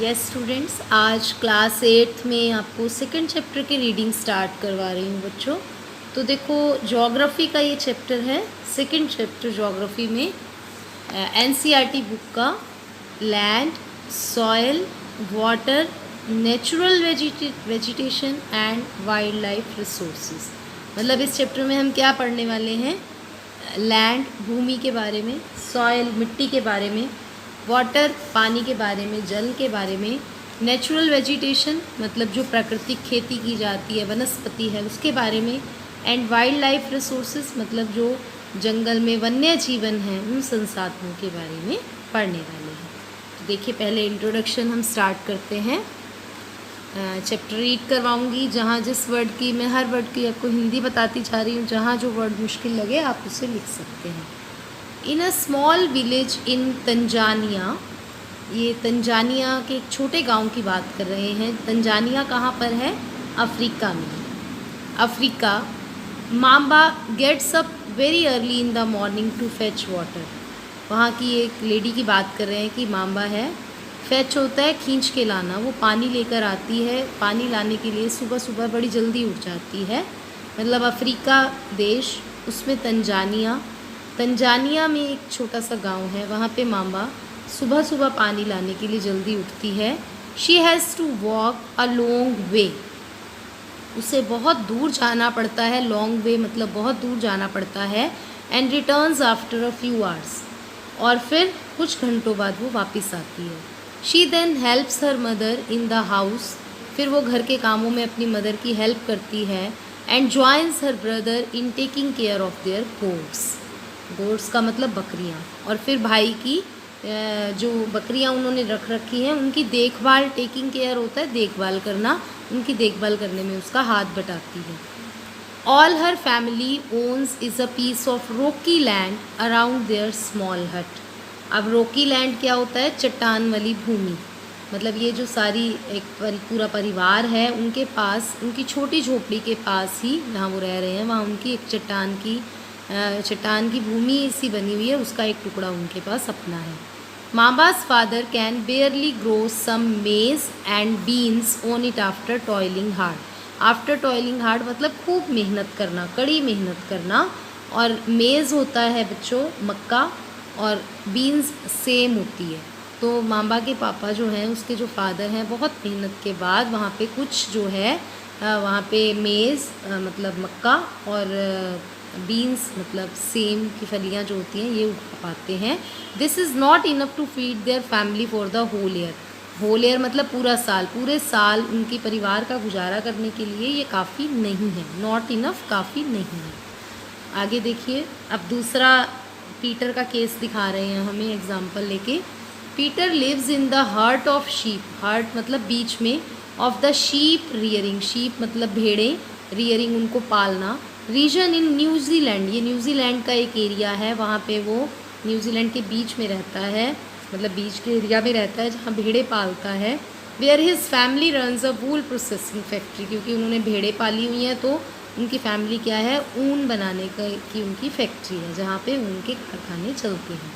Yes students, आज class 8th में आपको सेकंड चैप्टर की रीडिंग स्टार्ट करवा रही हूँ बच्चों। तो देखो, ज्योग्राफी का ये चैप्टर है। सेकंड चैप्टर ज्योग्राफी में एनसीईआरटी बुक का land, soil, water, natural vegetation and wild life resources. मतलब इस चैप्टर में हम क्या पढ़ने वाले हैं? लैंड, भूमि के बारे में, सॉयल, मिट्टी के बारे में, वाटर, पानी के बारे में, जल के बारे में, नेचुरल वेजिटेशन मतलब जो प्राकृतिक खेती की जाती है, वनस्पति है, उसके बारे में, एंड वाइल्ड लाइफ रिसोर्सेज मतलब जो जंगल में वन्य जीवन है उन संसाधनों के बारे में पढ़ने वाले हैं। तो देखिए, पहले इंट्रोडक्शन हम स्टार्ट करते हैं। चैप्टर रीड करवाऊंगी, जहाँ जिस वर्ड की मैं हर वर्ड की आपको हिंदी बताती जा रही हूँ, जहाँ जो वर्ड मुश्किल लगे आप उसे लिख सकते हैं। In a small village in Tanzania, ये तंजानिया के एक छोटे गांव की बात कर रहे हैं। तंजानिया कहाँ पर है? अफ्रीका में। Africa. Mamba gets up very early in the morning to fetch water. वहाँ की एक लेडी की बात कर रहे हैं कि माम्बा है, फेच होता है खींच के लाना, वो पानी लेकर आती है। पानी लाने के लिए सुबह सुबह बड़ी जल्दी उठ जाती है। मतलब अफ्रीका देश, उसमें तंजानिया में एक छोटा सा गांव है, वहाँ पे माम्बा सुबह सुबह पानी लाने के लिए जल्दी उठती है। She has to walk a long way, उसे बहुत दूर जाना पड़ता है। लॉन्ग वे मतलब बहुत दूर जाना पड़ता है। And returns after a few hours, और फिर कुछ घंटों बाद वो वापस आती है। She then helps her mother in the house, फिर वो घर के कामों में अपनी मदर की हेल्प करती है। And joins her brother in taking care of there goats. Goats का मतलब बकरियाँ। और फिर भाई की जो बकरियाँ उन्होंने रख रखी हैं उनकी देखभाल, टेकिंग केयर होता है देखभाल करना, उनकी देखभाल करने में उसका हाथ बटाती है। All her family owns is a piece of rocky land around their small hut. अब रॉकी लैंड क्या होता है? चट्टान वाली भूमि। मतलब ये जो सारी एक पूरा परिवार है, उनके पास, उनकी छोटी झोपड़ी के पास ही जहाँ वो रह रहे हैं, वहाँ उनकी एक चट्टान की भूमि सी बनी हुई है, उसका एक टुकड़ा उनके पास अपना है। माम्बा's फादर कैन बेयरली ग्रो सम मेज and beans on it after toiling hard. After toiling hard मतलब खूब मेहनत करना, कड़ी मेहनत करना। और मेज़ होता है बच्चों मक्का, और बीन्स सेम होती है। तो माम्बा के पापा जो हैं, उसके जो फादर हैं, बहुत मेहनत के बाद वहाँ पे कुछ जो है वहाँ पे मेज़ मतलब मक्का और बीन्स मतलब सेम की फलियाँ जो होती हैं ये उगा पाते हैं। This is not enough to feed their family for the whole year. Whole year मतलब पूरा साल, पूरे साल उनके परिवार का गुजारा करने के लिए ये काफ़ी नहीं है। नॉट इनफ, काफ़ी नहीं है। आगे देखिए, अब दूसरा पीटर का केस दिखा रहे हैं हमें एग्जाम्पल लेके। Peter lives in the heart of sheep, heart मतलब बीच में, of the sheep rearing, sheep मतलब भेड़ें, रियरिंग उनको पालना, रीजन इन न्यूजीलैंड, ये न्यूजीलैंड का एक एरिया है, वहाँ पे वो न्यूजीलैंड के बीच में रहता है, मतलब बीच के एरिया में रहता है जहाँ भेड़ें पालता है। Where his family runs a wool processing factory, क्योंकि उन्होंने भेड़ें पाली हुई हैं तो उनकी फैमिली क्या है? ऊन बनाने की उनकी फैक्ट्री है, जहाँ पे ऊन के कारखाने चलते हैं।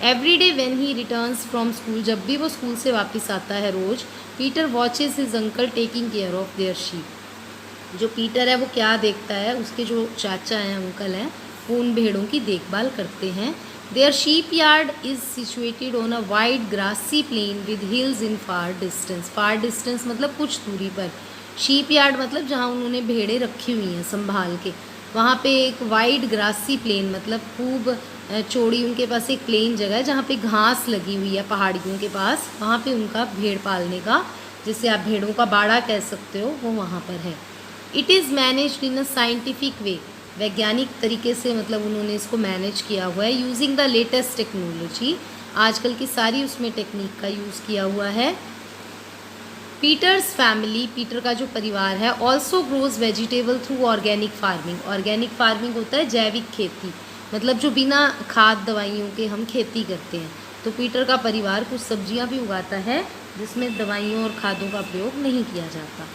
Every day when he returns from school, जब भी वो स्कूल से वापस आता है रोज़, Peter watches his uncle taking care of their sheep. जो पीटर है वो क्या देखता है? उसके जो चाचा हैं, अंकल हैं, वो उन भेड़ों की देखभाल करते हैं। Their sheep yard is situated on a wide grassy plain with hills in far distance. Far distance मतलब कुछ दूरी पर। शीप यार्ड मतलब जहाँ उन्होंने भेड़ें रखी हुई हैं संभाल के, वहाँ पे एक वाइड ग्रासी प्लेन मतलब खूब चौड़ी उनके पास एक प्लेन जगह है जहाँ पे घास लगी हुई है पहाड़ियों के पास, वहाँ पे उनका भेड़ पालने का, जिसे आप भेड़ों का बाड़ा कह सकते हो, वो वहाँ पर है। It is managed in a scientific way, वैज्ञानिक तरीके से मतलब उन्होंने इसको मैनेज किया हुआ है। यूजिंग द लेटेस्ट टेक्नोलॉजी, आजकल की सारी उसमें टेक्निक का यूज़ किया हुआ है। पीटर्स फैमिली, पीटर का जो परिवार है, also grows vegetable through organic farming. Organic farming होता है जैविक खेती, मतलब जो बिना खाद दवाइयों के हम खेती करते हैं। तो पीटर का परिवार कुछ सब्जियां भी उगाता है जिसमें दवाइयों और खादों का प्रयोग नहीं किया जाता।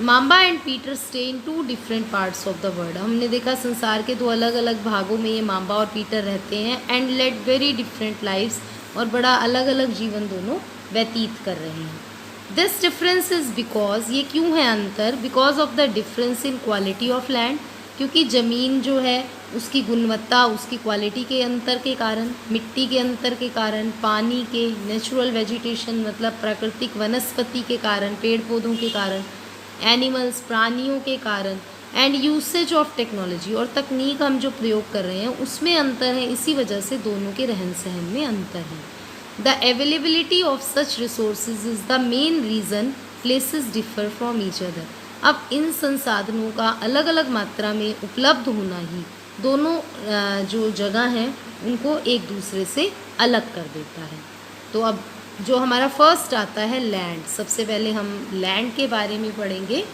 Mamba and Peter stay in 2 different parts of the world. हमने देखा संसार के 2 अलग अलग भागों में ये माम्बा और पीटर रहते हैं। And led very different lives, और बड़ा अलग अलग जीवन दोनों व्यतीत कर रहे हैं। दिस डिफरेंस इज़ बिकॉज, ये क्यों है अंतर, because of the difference in quality of land, क्योंकि ज़मीन जो है उसकी गुणवत्ता, उसकी क्वालिटी के अंतर के कारण, मिट्टी के अंतर के कारण, पानी के, नेचुरल वेजिटेशन मतलब प्राकृतिक वनस्पति के कारण, पेड़ पौधों के कारण, एनिमल्स प्राणियों के कारण, एंड यूसेज ऑफ टेक्नोलॉजी, और तकनीक हम जो प्रयोग कर रहे हैं उसमें अंतर है। इसी वजह से दोनों के रहन सहन में अंतर है। The availability of such resources is the main reason places differ from each other. अब इन संसाधनों का अलग अलग मात्रा में उपलब्ध होना ही दोनों जो जगह हैं उनको एक दूसरे से अलग कर देता है। तो अब जो हमारा फर्स्ट आता है लैंड, सबसे पहले हम लैंड के बारे में पढ़ेंगे।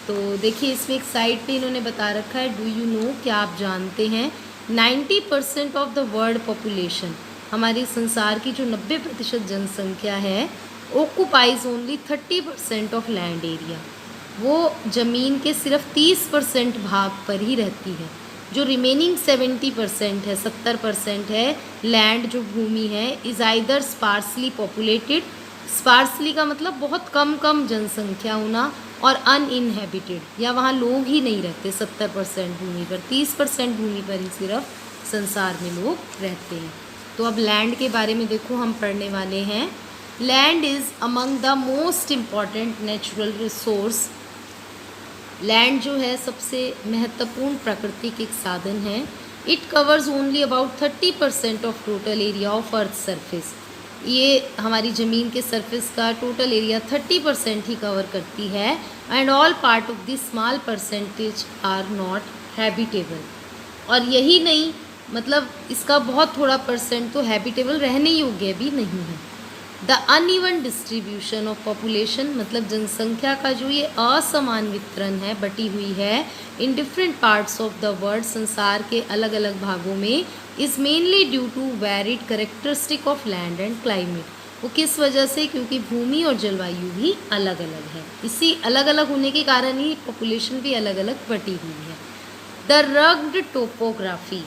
तो देखिए इसमें एक साइड पे इन्होंने बता रखा है, डू यू नो, क्या आप जानते हैं, 90% ऑफ द वर्ल्ड पॉपुलेशन, हमारे संसार की जो 90% जनसंख्या है, occupies only 30% of land area, वो ज़मीन के सिर्फ 30% भाग पर ही रहती है। जो रिमेनिंग 70% है, 70% है लैंड, जो भूमि है, is either sparsely populated, sparsely का मतलब बहुत कम जनसंख्या होना, और अनइनहेबिटेड, या वहाँ लोग ही नहीं रहते 70% भूमि पर, 30% भूमि पर ही सिर्फ संसार में लोग रहते हैं। तो अब लैंड के बारे में देखो हम पढ़ने वाले हैं। Land is among the most important natural resource. Land जो है सबसे महत्वपूर्ण प्राकृतिक एक साधन है। It covers only about 30% of total area of earth surface. ये हमारी ज़मीन के सरफेस का टोटल एरिया 30% ही कवर करती है। And all part of this small percentage are not habitable. और यही नहीं, मतलब इसका बहुत थोड़ा परसेंट तो हैबिटेबल रहने योग्य भी नहीं है। The uneven distribution of population, मतलब जनसंख्या का जो ये असमान वितरण है, बटी हुई है in different parts of the world, संसार के अलग अलग भागों में, is mainly due to varied characteristic of land and climate. वो किस वजह से, क्योंकि भूमि और जलवायु भी अलग अलग है। इसी अलग अलग होने के कारण ही पॉपुलेशन भी अलग अलग बटी हुई है। द रग्ड टोपोग्राफी,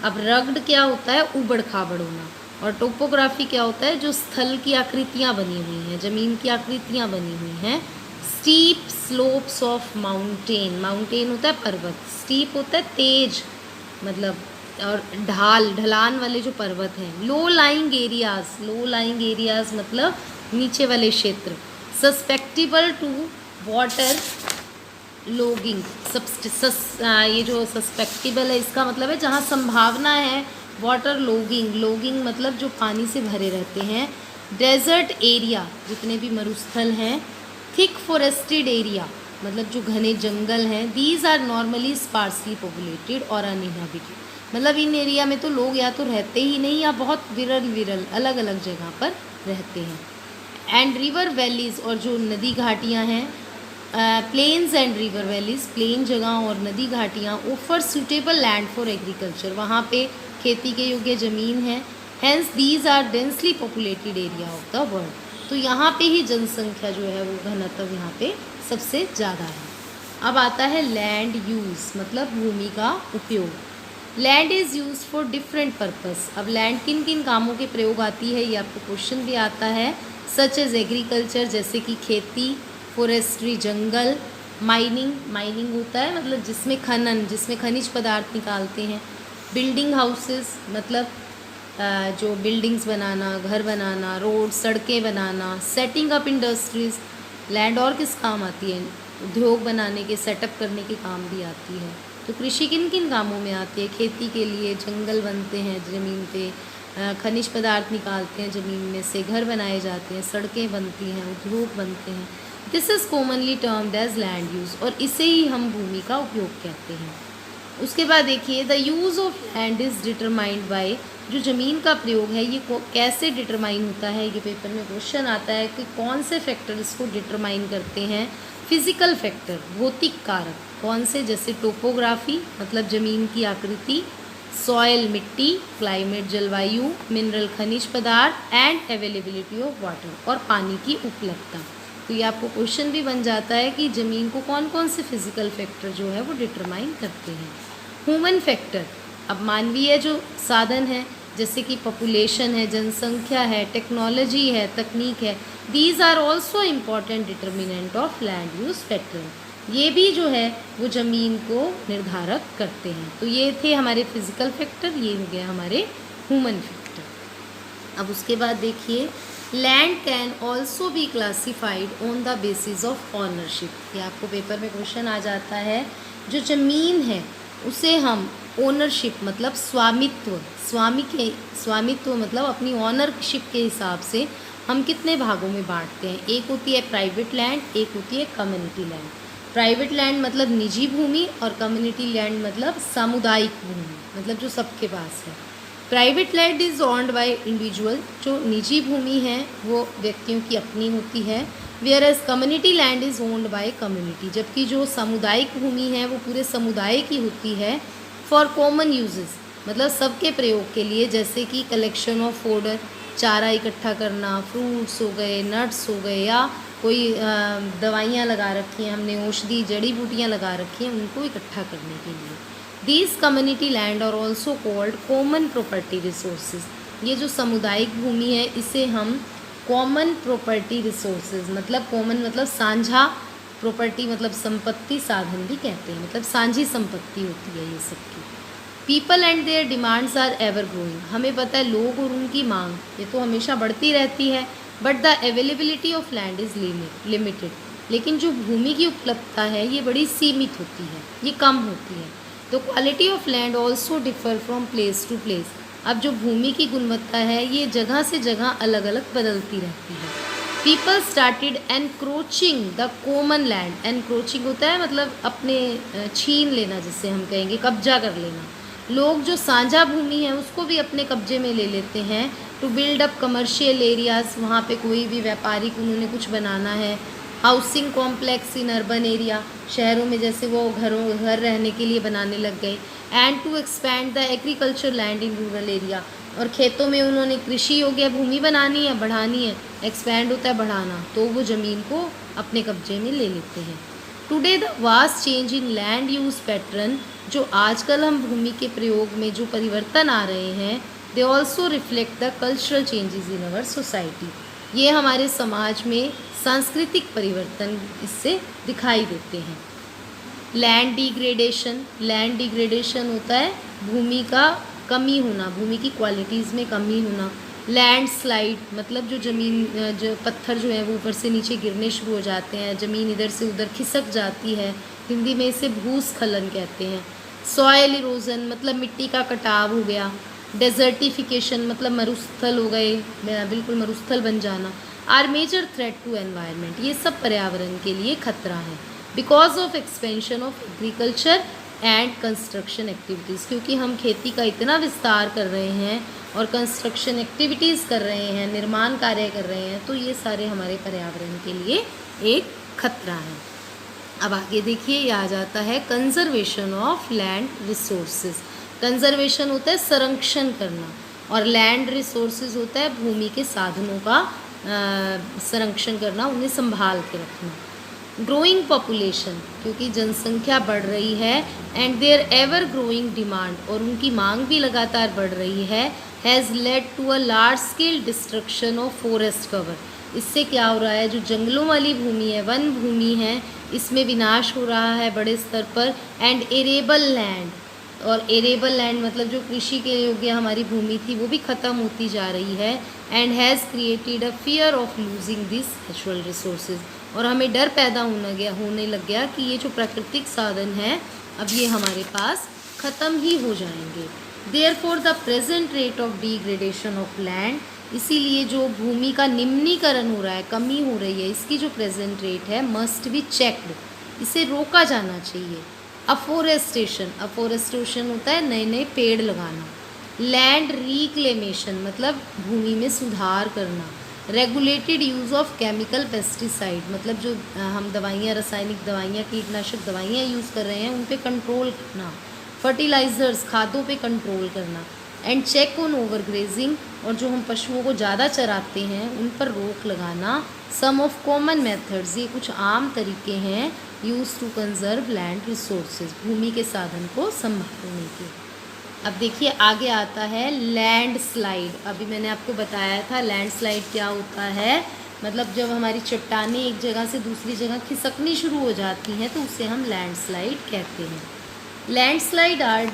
अब रग्ड क्या होता है, उबड़ खाबड़ होना, और टोपोग्राफी क्या होता है, जो स्थल की आकृतियाँ बनी हुई हैं, ज़मीन की आकृतियाँ बनी हुई हैं। Steep slopes of mountain, mountain होता है पर्वत, स्टीप होता है तेज मतलब, और ढलान वाले जो पर्वत हैं। Low lying areas, low lying areas मतलब नीचे वाले क्षेत्र। सस्पेक्टिबल टू वाटर लॉगिंग, ये जो सस्पेक्टिबल है इसका मतलब है जहाँ संभावना है वाटर लॉगिंग, लॉगिंग मतलब जो पानी से भरे रहते हैं। डेजर्ट एरिया, जितने भी मरुस्थल हैं। थिक फॉरेस्टेड एरिया, मतलब जो घने जंगल हैं। These are normally sparsely populated और अनइनहेबिटेड, मतलब इन एरिया में तो लोग या तो रहते ही नहीं या बहुत विरल अलग अलग जगह पर रहते हैं। एंड रिवर वैलीज़, और जो नदी घाटियाँ हैं, plains and river valleys, plain जगह और नदी घाटियाँ। Offer suitable land for agriculture, वहाँ पे खेती के योग्य ज़मीन है। Hence these are densely populated area of the world, तो यहाँ पे ही जनसंख्या जो है वो घनत्व यहाँ पे सबसे ज़्यादा है। अब आता है लैंड यूज़, मतलब भूमि का उपयोग। Land is use for different purpose. अब लैंड किन किन कामों के प्रयोग आती है, ये आपको क्वेश्चन भी आता है। सच एज एग्रीकल्चर, जैसे कि खेती। फॉरेस्ट्री, जंगल। माइनिंग, माइनिंग होता है मतलब जिसमें खनन, जिसमें खनिज पदार्थ निकालते हैं। बिल्डिंग हाउसेस, मतलब जो बिल्डिंग्स बनाना, घर बनाना, रोड, सड़कें बनाना। सेटिंग अप इंडस्ट्रीज़, लैंड और किस काम आती है, उद्योग बनाने के, सेटअप करने के काम भी आती है। तो कृषि किन किन कामों में आती है, खेती के लिए, जंगल बनते हैं ज़मीन पे, खनिज पदार्थ निकालते हैं ज़मीन में से, घर बनाए जाते हैं, सड़कें बनती हैं, उद्योग बनते हैं। This is commonly termed as land use, और इसे ही हम भूमि का उपयोग कहते हैं। उसके बाद देखिए, the use of land is determined by, जो ज़मीन का प्रयोग है ये कैसे डिटरमाइन होता है, ये पेपर में क्वेश्चन आता है कि कौन से फैक्टर इसको डिटरमाइन करते हैं। फिज़िकल फैक्टर, भौतिक कारक, कौन से, जैसे टोपोग्राफी मतलब ज़मीन की आकृति, सॉयल मिट्टी, क्लाइमेट जलवायु, मिनरल खनिज पदार्थ, एंड अवेलेबिलिटी ऑफ वाटर, और पानी की उपलब्धता। तो ये आपको क्वेश्चन भी बन जाता है कि ज़मीन को कौन कौन से फिज़िकल फैक्टर जो है वो डिटरमाइन करते हैं। ह्यूमन फैक्टर, अब मानवीय जो साधन है जैसे कि पॉपुलेशन है, जनसंख्या है, टेक्नोलॉजी है, तकनीक है, these are also important determinant of land use pattern. ये भी जो है वो ज़मीन को निर्धारक करते हैं। तो ये थे हमारे फिजिकल फैक्टर, ये हो गया हमारे ह्यूमन फैक्टर। अब उसके बाद देखिए, land can also be classified on the basis of ownership. ये आपको पेपर में क्वेश्चन आ जाता है। जो ज़मीन है उसे हम ओनरशिप मतलब स्वामित्व मतलब अपनी ऑनरशिप के हिसाब से हम कितने भागों में बांटते हैं। एक होती है प्राइवेट लैंड, एक होती है कम्युनिटी लैंड। प्राइवेट लैंड मतलब निजी भूमि और कम्युनिटी लैंड मतलब सामुदायिक भूमि, मतलब जो सबके पास है। Private land is owned by individual, जो निजी भूमि है वो व्यक्तियों की अपनी होती है। Whereas community land is owned by community, जबकि जो सामुदायिक भूमि है वो पूरे समुदाय की होती है। फॉर कॉमन यूजेस मतलब सबके प्रयोग के लिए, जैसे कि कलेक्शन ऑफ फोडर, चारा इकट्ठा करना, फ्रूट्स हो गए, नट्स हो गए, या कोई दवाइयाँ लगा रखी हैं हमने, औषधि जड़ी बूटियाँ लगा रखी हैं, उनको इकट्ठा करने के लिए। These community land are also called common property resources. ये जो सामुदायिक भूमि है इसे हम कॉमन प्रॉपर्टी रिसोर्सेज मतलब कॉमन मतलब साझा, प्रॉपर्टी मतलब संपत्ति, साधन भी कहते हैं, मतलब साझी संपत्ति होती है ये सबकी। People and their demands are ever growing. हमें पता है लोग और उनकी मांग ये तो हमेशा बढ़ती रहती है। But the availability of land is limited, लेकिन जो भूमि की उपलब्धता है ये बड़ी सीमित होती है, ये कम होती है। तो quality of land also differ from place to place. अब जो भूमि की गुणवत्ता है ये जगह से जगह अलग अलग बदलती रहती है। People started encroaching the common land. Encroaching होता है मतलब अपने छीन लेना, जिससे हम कहेंगे कब्जा कर लेना। लोग जो साझा भूमि है उसको भी अपने कब्जे में ले लेते हैं। To build up commercial areas, वहाँ पे कोई भी व्यापारिक उन्होंने कुछ बनाना है। Housing complex in urban area, शहरों में जैसे वो घर रहने के लिए बनाने लग गए। And to expand the agriculture land in rural area, और खेतों में उन्होंने कृषि योग्य भूमि बनानी है, बढ़ानी है। एक्सपैंड होता है बढ़ाना, तो वो ज़मीन को अपने कब्जे में ले लेते हैं। Today the vast change in land use pattern, जो आजकल हम भूमि के प्रयोग में जो परिवर्तन आ रहे हैं, they also reflect the cultural changes in our society. ये हमारे समाज में सांस्कृतिक परिवर्तन इससे दिखाई देते हैं। लैंड डिग्रेडेशन, लैंड डिग्रेडेशन होता है भूमि का कमी होना, भूमि की क्वालिटीज़ में कमी होना। लैंड स्लाइड मतलब जो ज़मीन जो पत्थर जो है वो ऊपर से नीचे गिरने शुरू हो जाते हैं, ज़मीन इधर से उधर खिसक जाती है, हिंदी में इसे भूस्खलन कहते हैं। सॉयल इरोजन मतलब मिट्टी का कटाव हो गया। डेजर्टिफिकेशन मतलब मरुस्थल हो गए, बिल्कुल मरुस्थल बन जाना। Are major threat to environment, ये सब पर्यावरण के लिए खतरा है। Because of expansion of agriculture and construction activities, क्योंकि हम खेती का इतना विस्तार कर रहे हैं और कंस्ट्रक्शन एक्टिविटीज़ कर रहे हैं, निर्माण कार्य कर रहे हैं, तो ये सारे हमारे पर्यावरण के लिए एक खतरा है। अब आगे देखिए, ये आ जाता है conservation of land resources. Conservation होता है संरक्षण करना, और लैंड रिसोर्सेज होता है भूमि के साधनों का संरक्षण करना, उन्हें संभाल के रखना। ग्रोइंग पॉपुलेशन, क्योंकि जनसंख्या बढ़ रही है, and their ever growing demand, और उनकी मांग भी लगातार बढ़ रही है, has led to a large scale destruction of forest cover. इससे क्या हो रहा है, जो जंगलों वाली भूमि है, वन भूमि है, इसमें विनाश हो रहा है बड़े स्तर पर। एंड एरेबल लैंड, और एरेबल लैंड मतलब जो कृषि के योग्य हमारी भूमि थी वो भी ख़त्म होती जा रही है। And has created a fear of losing this natural resources, और हमें डर पैदा होने लग गया कि ये जो प्राकृतिक साधन है अब ये हमारे पास ख़त्म ही हो जाएंगे। Therefore the present rate of degradation of land, इसीलिए जो भूमि का निम्नीकरण हो रहा है, कमी हो रही है, इसकी जो प्रेजेंट रेट है मस्ट बी चेक्ड, इसे रोका जाना चाहिए। अफोरेस्टेशन, अफोरेस्टेशन होता है नए नए पेड़ लगाना। लैंड रिक्लेमेशन मतलब भूमि में सुधार करना। Regulated use of chemical pesticide मतलब जो हम दवाइयाँ, रासायनिक दवाइयाँ, कीटनाशक दवाइयाँ यूज़ कर रहे हैं उन पे कंट्रोल करना। फर्टिलाइज़र्स, खादों पे कंट्रोल करना। एंड चेक ऑन ओवरग्रेजिंग, और जो हम पशुओं को ज़्यादा चराते हैं उन पर रोक लगाना। सम ऑफ कॉमन मेथड्स, ये कुछ आम तरीके हैं use to conserve land resources, भूमि के साधन को संभालने के। अब देखिए आगे आता है लैंड स्लाइड। अभी मैंने आपको बताया था लैंड स्लाइड क्या होता है, मतलब जब हमारी चट्टानें एक जगह से दूसरी जगह खिसकनी शुरू हो जाती हैं तो उसे हम लैंड स्लाइड कहते हैं। Land slide are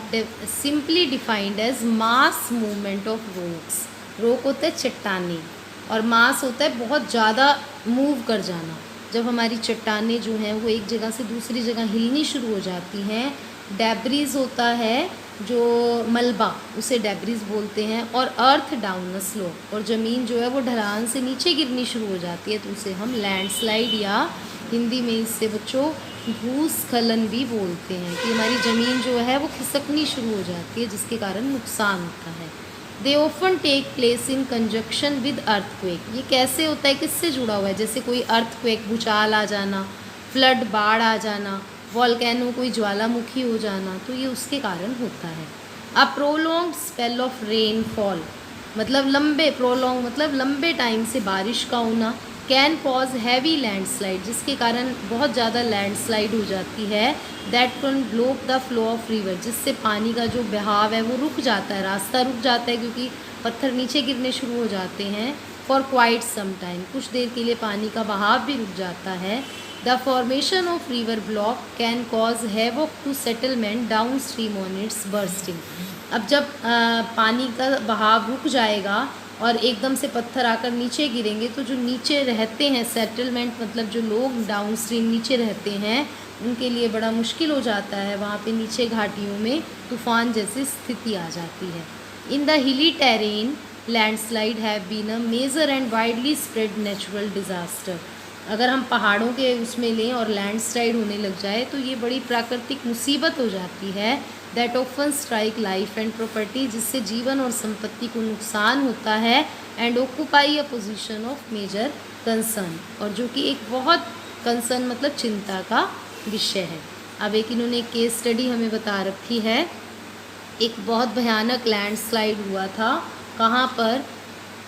simply defined as mass movement of rocks. Rock होता है चट्टानें और मास होता है बहुत ज़्यादा मूव कर जाना। जब हमारी चट्टानें जो हैं वो एक जगह से दूसरी जगह हिलनी शुरू हो जाती हैं, डेब्रीज होता है जो मलबा, उसे डेब्रीज बोलते हैं, और अर्थ डाउन स्लोप, और ज़मीन जो है वो ढलान से नीचे गिरनी शुरू हो जाती है तो उसे हम लैंडस्लाइड या हिंदी में इससे बच्चों भूस्खलन भी बोलते हैं, कि हमारी ज़मीन जो है वो खिसकनी शुरू हो जाती है जिसके कारण नुकसान होता है। They often take place in conjunction with earthquake. ये कैसे होता है, किससे जुड़ा हुआ है? जैसे कोई अर्थक्वेक, भूचाल आ जाना, फ्लड, बाढ़ आ जाना, वॉल्केनो, कोई ज्वालामुखी हो जाना, तो ये उसके कारण होता है। अ प्रोलॉन्ग स्पेल ऑफ रेनफॉल, मतलब लंबे टाइम से बारिश का होना, कैन कॉज हैवी लैंडस्लाइड, जिसके कारण बहुत ज़्यादा लैंडस्लाइड हो जाती है। That can block the flow of river, जिससे पानी का जो बहाव है वो रुक जाता है, रास्ता रुक जाता है क्योंकि पत्थर नीचे गिरने शुरू हो जाते हैं। फॉर क्वाइट सम टाइम, कुछ देर के लिए पानी का बहाव भी रुक जाता है। The formation of river block can cause havoc to settlement down stream on its bursting. अब जब पानी का बहाव रुक जाएगा और एकदम से पत्थर आकर नीचे गिरेंगे तो जो नीचे रहते हैं, सेटलमेंट मतलब जो लोग डाउन स्ट्रीम नीचे रहते हैं, उनके लिए बड़ा मुश्किल हो जाता है। वहाँ पे नीचे घाटियों में तूफान जैसी स्थिति आ जाती है। In the hilly terrain landslide have been a major and widely spread natural disaster. अगर हम पहाड़ों के उसमें लें और लैंडस्लाइड होने लग जाए तो ये बड़ी प्राकृतिक मुसीबत हो जाती है। That often strike life and property, जिससे जीवन और संपत्ति को नुकसान होता है। And occupy a position of major concern, और जो कि एक बहुत कंसर्न मतलब चिंता का विषय है। अब एक इन्होंने केस स्टडी हमें बता रखी है। एक बहुत भयानक लैंडस्लाइड हुआ था, कहाँ पर?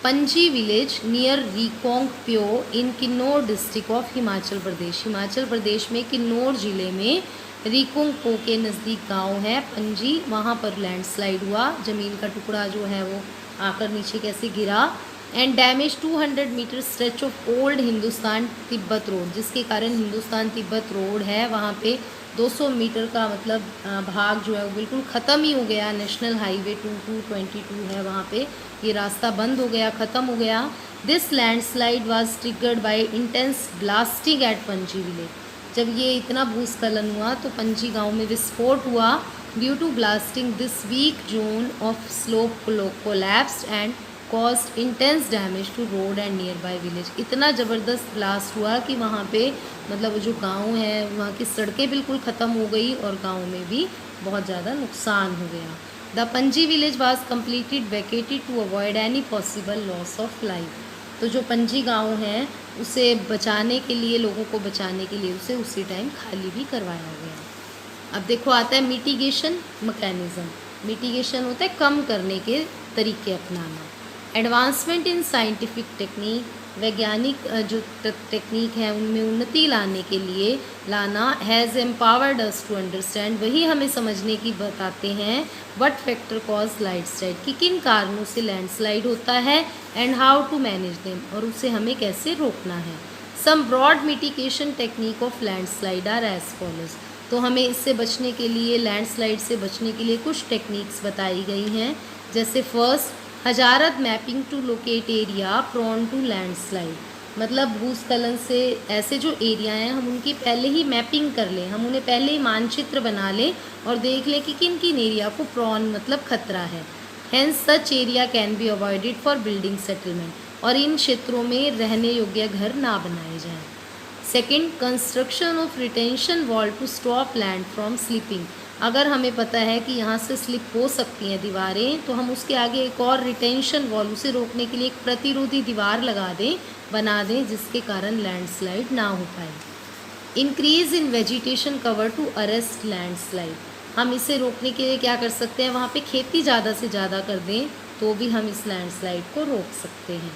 पंजी विलेज नियर रिकोंग प्यो इन किन्नौर डिस्ट्रिक्ट ऑफ हिमाचल प्रदेश। हिमाचल प्रदेश में किन्नौर ज़िले में रिकोंग पो के नज़दीक गांव है पंजी, वहाँ पर लैंडस्लाइड हुआ। ज़मीन का टुकड़ा जो है वो आकर नीचे कैसे गिरा। And damage 200 meter stretch of old Hindustan Tibet road, जिसके कारण हिंदुस्तान तिब्बत रोड है वहाँ पे 200 मीटर का मतलब भाग जो है वो बिल्कुल ख़त्म ही हो गया। नेशनल हाईवे 2222 है वहाँ पे, ये रास्ता बंद हो गया, ख़त्म हो गया। This landslide was triggered by intense blasting at Panji village. जब ये इतना भूस्खलन हुआ तो पंजी गांव में विस्फोट हुआ। Due to blasting this weak zone of slope collapsed and caused intense damage to road and nearby village. इतना ज़बरदस्त ब्लास्ट हुआ कि वहाँ पे मतलब जो गांव है वहाँ की सड़कें बिल्कुल ख़त्म हो गई और गांव में भी बहुत ज़्यादा नुकसान हो गया। The Panji village was completed vacated to avoid any possible loss of life. तो जो पंजी गांव है उसे बचाने के लिए, लोगों को बचाने के लिए उसे उसी टाइम खाली भी करवाया गया। अब देखो आता है मिटिगेशन मैकेनिज़्म। मिटिगेशन होता है कम करने के तरीके अपनाना। एडवांसमेंट इन साइंटिफिक टेक्निक, वैज्ञानिक जो टेक्निक है उनमें उन्नति लाने के लिए लाना, has empowered us to understand, वही हमें समझने की बताते हैं व्हाट फैक्टर कॉज लैंडस्लाइड, कि किन कारणों से लैंडस्लाइड होता है, and how to manage them, और उसे हमें कैसे रोकना है। Some broad mitigation technique of landslide are as follows. तो हमें इससे बचने के लिए, लैंडस्लाइड से बचने के लिए कुछ टेक्निक्स बताई गई हैं। जैसे first, hazard mapping to locate area prone to landslide, मतलब भूस्खलन से ऐसे जो एरिया हैं हम उनकी पहले ही मैपिंग कर लें, हम उन्हें पहले ही मानचित्र बना लें और देख लें कि किन किन एरिया को प्रोन मतलब खतरा है। Hence such area can be avoided for building settlement, और इन क्षेत्रों में रहने योग्य घर ना बनाए जाएं। Second, construction of retention wall to stop land from slipping. अगर हमें पता है कि यहाँ से स्लिप हो सकती हैं दीवारें, तो हम उसके आगे एक और रिटेंशन वॉल, उसे रोकने के लिए एक प्रतिरोधी दीवार लगा दें, बना दें, जिसके कारण लैंडस्लाइड ना हो पाए। Increase in vegetation cover to arrest landslide, हम इसे रोकने के लिए क्या कर सकते हैं, वहाँ पे खेती ज़्यादा से ज़्यादा कर दें तो भी हम इस लैंडस्लाइड को रोक सकते हैं।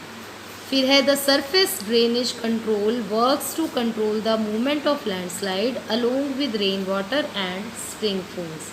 फिर है the surface drainage control works to control the movement of landslide along with rain water and spring flows.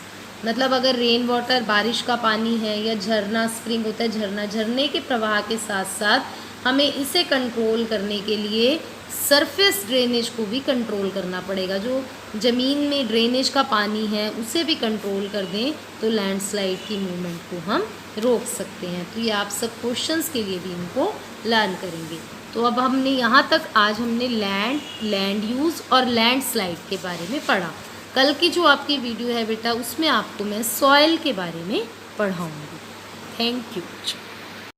मतलब अगर रेन वाटर बारिश का पानी है या झरना, स्प्रिंग होता है झरना, झरने के प्रवाह के साथ साथ हमें इसे कंट्रोल करने के लिए सरफेस ड्रेनेज को भी कंट्रोल करना पड़ेगा। जो ज़मीन में ड्रेनेज का पानी है उसे भी कंट्रोल कर दें तो लैंडस्लाइड की मूवमेंट को हम रोक सकते हैं। तो ये आप सब क्वेश्चंस के लिए भी इनको लर्न करेंगे। तो अब हमने यहाँ तक आज हमने लैंड यूज़ और लैंडस्लाइड के बारे में पढ़ा। कल की जो आपकी वीडियो है बेटा उसमें आपको मैं सॉइल के बारे में पढ़ाऊँगी। Thank you.